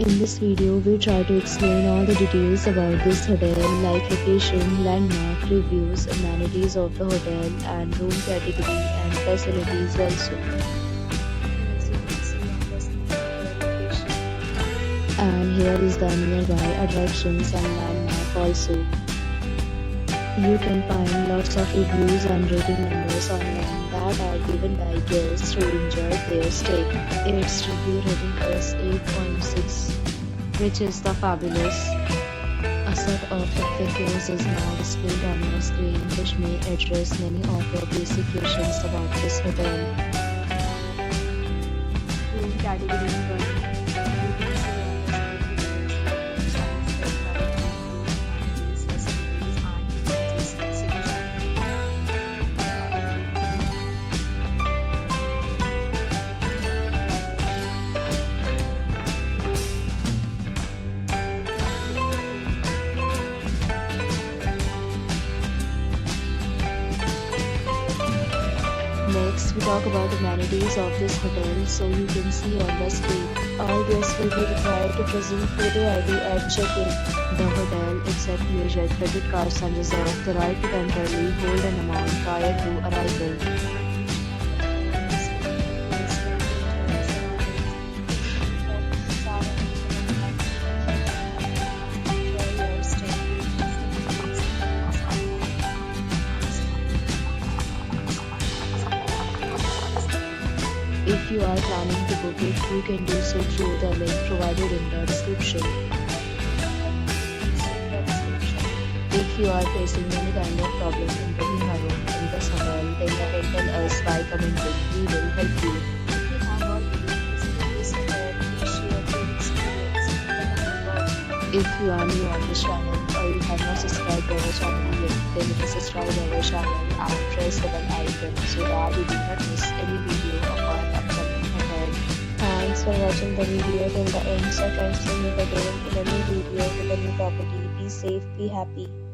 In this video, we try to explain all the details about this hotel like location, landmark, reviews, amenities of the hotel and room category and facilities also. And here is the nearby attractions and landmark also. You can find lots of reviews and rating numbers online that are given by guests who enjoyed their stay. Its review rating is 8.6, which is the fabulous. A set of FAQs is now displayed on your screen, which may address many of your basic questions about this hotel. Room category 1. Next, we talk about amenities of this hotel, so you can see on the screen. All guests will be required to present photo ID at check-in. The hotel accepts major credit cards and reserves the right to temporarily hold an amount prior to arrival. If you are planning to book it, you can do so through the link provided in the description. If you are facing any kind of problem in booking a room in this hotel, then tell us by commenting. We will help you. If you have already visited this hotel, please share your experience in the comment box. If you are new on this channel or you have not subscribed to our channel yet, then you can subscribe to our channel and press the bell icon so that you do not miss any video of our upcoming hotel. Thanks for watching the video till the end. So friends, we'll meet again in a new video with a new property. Be safe, be happy.